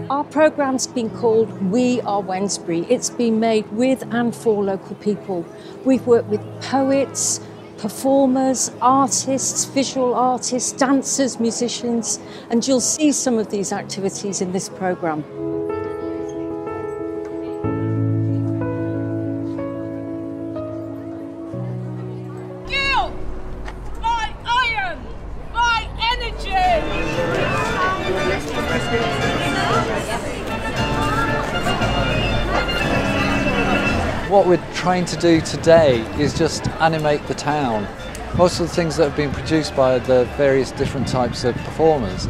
Our programme's been called We Are Wednesbury. It's been made with and for local people. We've worked with poets, performers, artists, visual artists, dancers, musicians, and you'll see some of these activities in this programme. You, my iron, my energy! What we're trying to do today is just animate the town. Most of the things that have been produced by the various different types of performers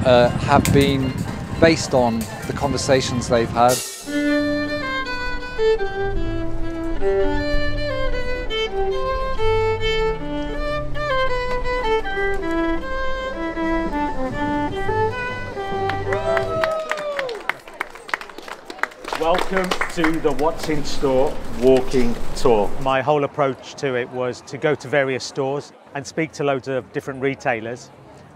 have been based on the conversations they've had. Welcome to the What's in Store walking tour. My whole approach to it was to go to various stores and speak to loads of different retailers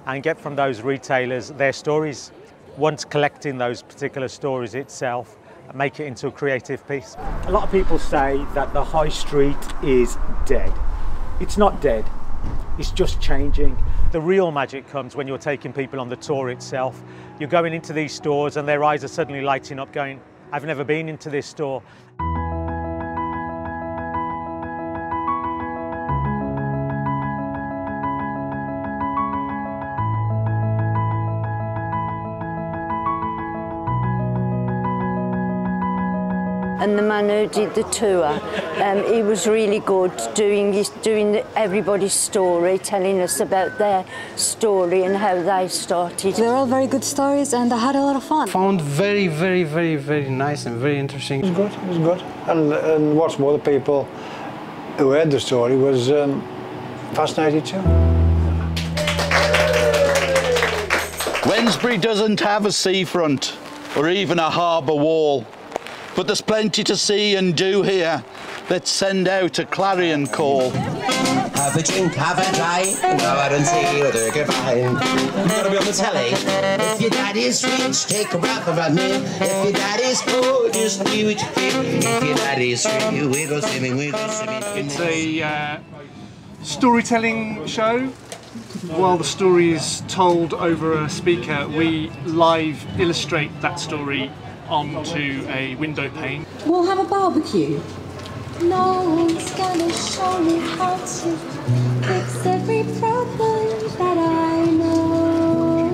and get from those retailers their stories. Once collecting those particular stories itself, make it into a creative piece. A lot of people say that the high street is dead. It's not dead, it's just changing. The real magic comes when you're taking people on the tour itself. You're going into these stores and their eyes are suddenly lighting up going, I've never been into this store. And the man who did the tour, he was really good doing everybody's story, telling us about their story and how they started. They're all very good stories and I had a lot of fun. Found very, very, very, very nice and very interesting. It was good. And what's more, the people who heard the story was fascinated too. Wednesbury doesn't have a seafront or even a harbour wall. But there's plenty to see and do here. Let's send out a clarion call. Have a drink, have a dry, go out and see what they can find. You've got to be on the telly. If your daddy's rich, take a breath around me. If your daddy's poor, just do what you feel. If your daddy's free, we go swimming, we go swimming. It's a storytelling show. While the story is told over a speaker, we live illustrate that story onto a window pane. We'll have a barbecue. No one's gonna show me how to fix every problem that I know.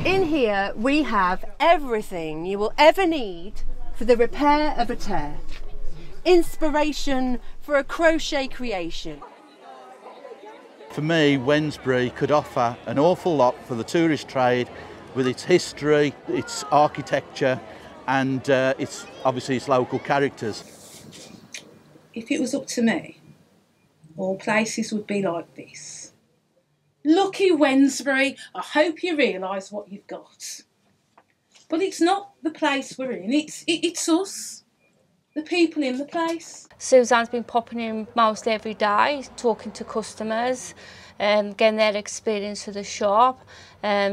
In here we have everything you will ever need for the repair of a tear. Inspiration for a crochet creation. For me, Wednesbury could offer an awful lot for the tourist trade with its history, its architecture, and it's obviously its local characters. If it was up to me, all places would be like this. Lucky Wednesbury, I hope you realise what you've got. But it's not the place we're in, it's us, the people in the place. Suzanne's been popping in mostly every day, talking to customers, getting their experience of the shop.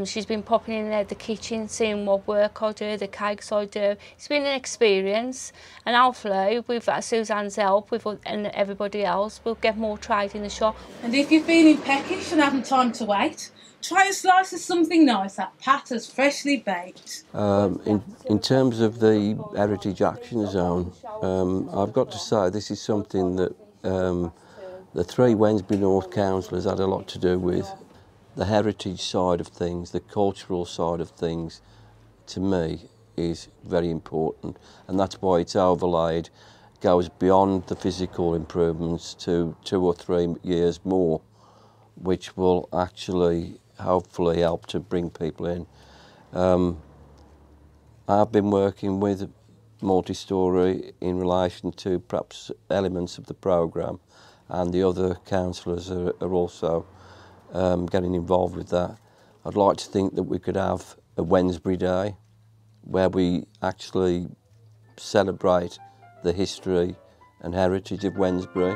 She's been popping in the kitchen, seeing what work I do, the cakes I do. It's been an experience, and hopefully with Suzanne's help and everybody else, we'll get more trade in the shop. And if you're feeling peckish and haven't time to wait, try a slice of something nice, that patter's freshly baked. In terms of the Heritage Action Zone, I've got to say this is something that the three Wednesbury North councillors had a lot to do with. The heritage side of things, the cultural side of things, to me, is very important, and that's why it's overlaid, goes beyond the physical improvements to 2 or 3 years more, which will actually hopefully help to bring people in. I've been working with Multi-Story in relation to perhaps elements of the programme, and the other councillors are also getting involved with that. I'd like to think that we could have a Wednesbury Day where we actually celebrate the history and heritage of Wednesbury.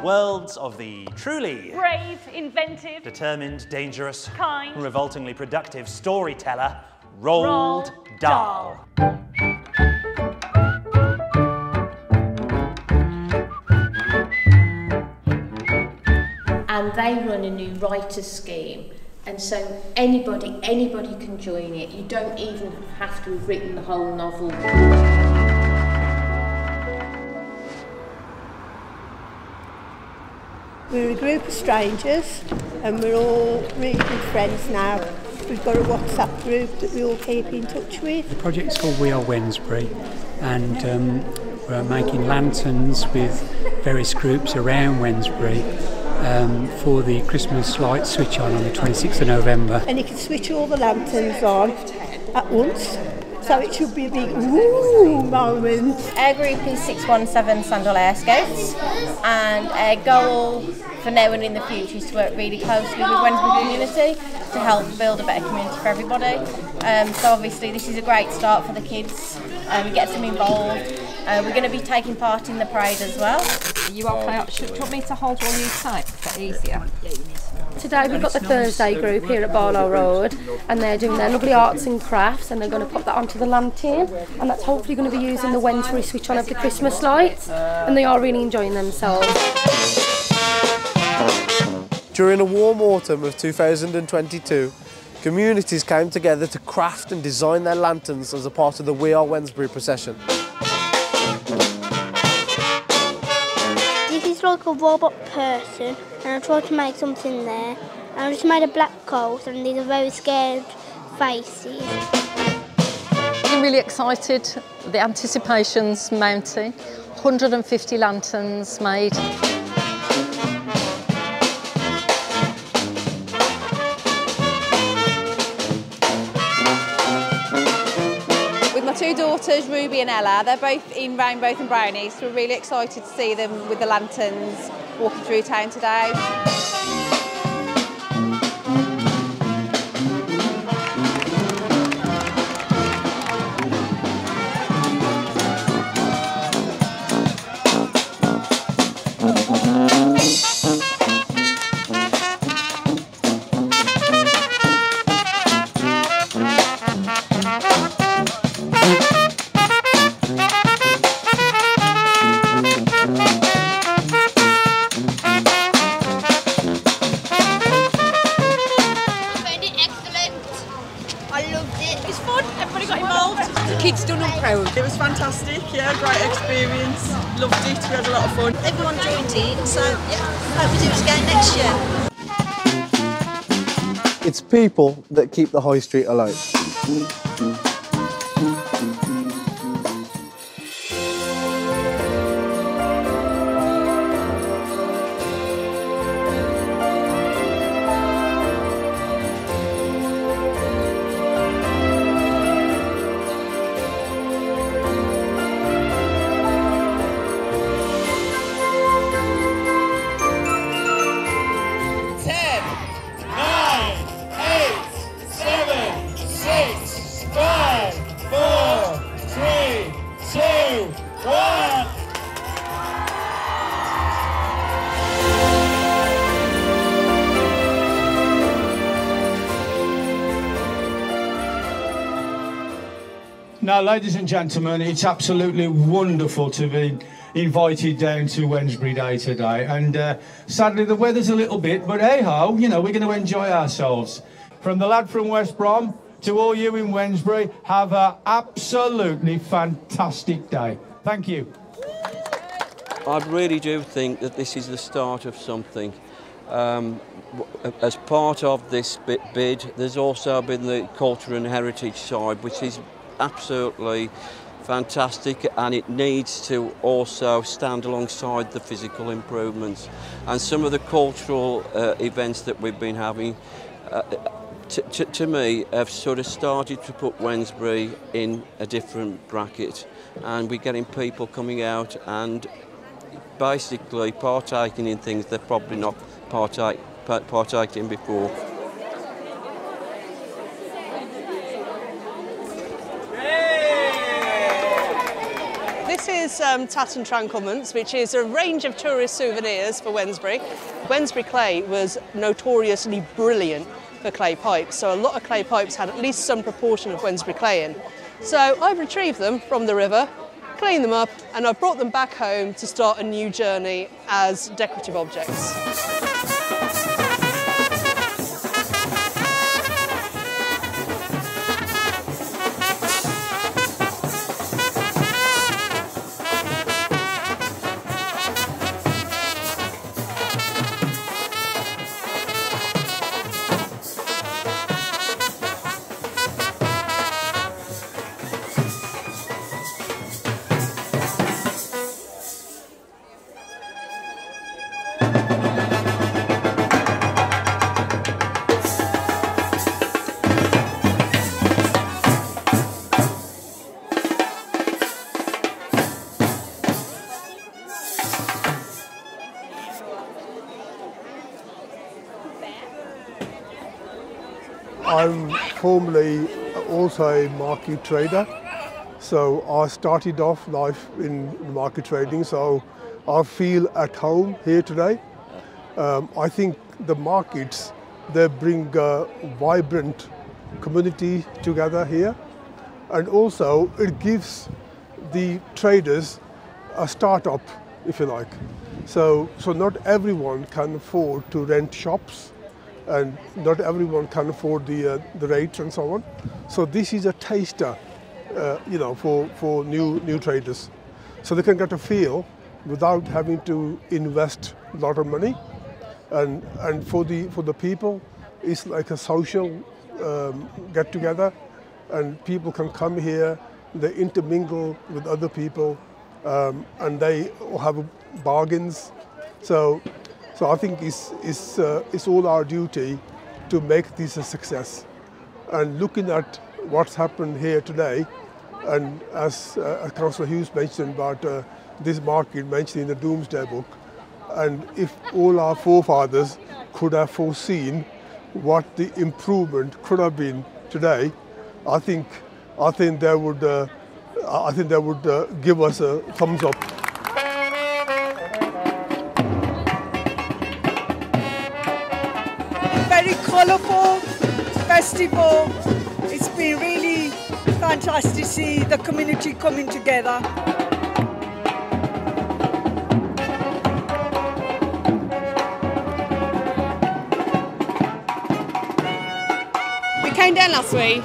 worlds of the truly brave, inventive, determined, dangerous, kind, revoltingly productive storyteller, Roald Dahl. And they run a new writer's scheme, and so anybody can join it. You don't even have to have written the whole novel. We're a group of strangers and we're all really good friends now. We've got a WhatsApp group that we all keep in touch with. The project's called We Are Wednesbury, and we're making lanterns with various groups around Wednesbury for the Christmas light switch on the 26th of November. And you can switch all the lanterns on at once, so it should be a big woo moment. Our group is 617 Sandal Air Scouts, and our goal for now and in the future is to work really closely with Wednesbury community to help build a better community for everybody. So obviously this is a great start for the kids, we get them involved. We're going to be taking part in the parade as well. You are do you want me to hold all you tight for easier? Today we've got the Thursday group here at Barlow Road, and they're doing their lovely arts and crafts, and they're going to pop that onto the lantern, and that's hopefully going to be using the Wednesbury switch on of the Christmas lights, and they are really enjoying themselves. During a warm autumn of 2022, communities came together to craft and design their lanterns as a part of the We Are Wednesbury procession. This is like a robot person, and I tried to make something there. And I just made a black coat, and these are very scared faces. I'm really excited. The anticipation's mounting. 150 lanterns made. Two daughters, Ruby and Ella, they're both in Rainbows and Brownies, so we're really excited to see them with the lanterns walking through town today. It was fantastic, yeah, great experience, loved it, we had a lot of fun. Everyone joined in, so yeah, hope we do it again next year. It's people that keep the high street alive. Now, ladies and gentlemen, it's absolutely wonderful to be invited down to Wednesbury Day today. And sadly, the weather's a little bit, but hey-ho, you know, we're going to enjoy ourselves. From the lad from West Brom to all you in Wednesbury, have an absolutely fantastic day. Thank you. I really do think that this is the start of something. As part of this bid, there's also been the culture and heritage side, which is absolutely fantastic, and it needs to also stand alongside the physical improvements. And some of the cultural events that we've been having, to me, have sort of started to put Wednesbury in a different bracket, and we're getting people coming out and basically partaking in things they're probably not partaking before. This is Tat and Tranquilments, which is a range of tourist souvenirs for Wednesbury. Wednesbury clay was notoriously brilliant for clay pipes, so a lot of clay pipes had at least some proportion of Wednesbury clay in. So I've retrieved them from the river, cleaned them up, and I've brought them back home to start a new journey as decorative objects. I'm formerly also a market trader, so I started off life in market trading, so I feel at home here today. I think the markets, they bring a vibrant community together here, and also it gives the traders a start-up, if you like. So not everyone can afford to rent shops, and not everyone can afford the rates and so on. So this is a taster, you know, for new traders. So they can get a feel without having to invest a lot of money. And for the people, it's like a social get together, and people can come here, they intermingle with other people, and they have bargains. So I think it's all our duty to make this a success. And looking at what's happened here today, and as Councillor Hughes mentioned about this market mentioned in the Doomsday Book, and if all our forefathers could have foreseen what the improvement could have been today, I think they would give us a thumbs up. Very colourful festival. It's been really fantastic to see the community coming together. We came down last week,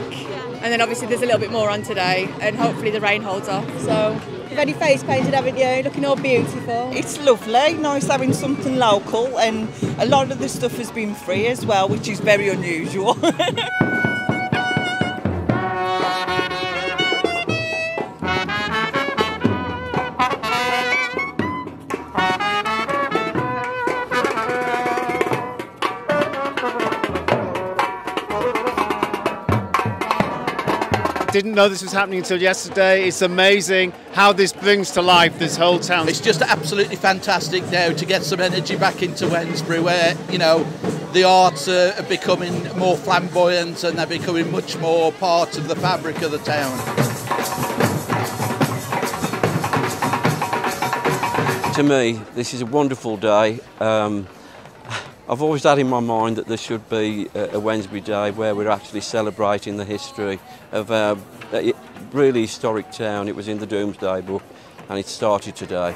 and then obviously there's a little bit more on today, and hopefully the rain holds off. So you've had your face painted, haven't you? Looking all beautiful. It's lovely, nice having something local, and a lot of the stuff has been free as well, which is very unusual. Didn't know this was happening until yesterday. It's amazing how this brings to life this whole town. It's just absolutely fantastic now to get some energy back into Wednesbury, where, you know, the arts are becoming more flamboyant and they're becoming much more part of the fabric of the town. To me, this is a wonderful day. I've always had in my mind that there should be a Wednesbury Day where we're actually celebrating the history of a really historic town. It was in the Doomsday Book, and it started today.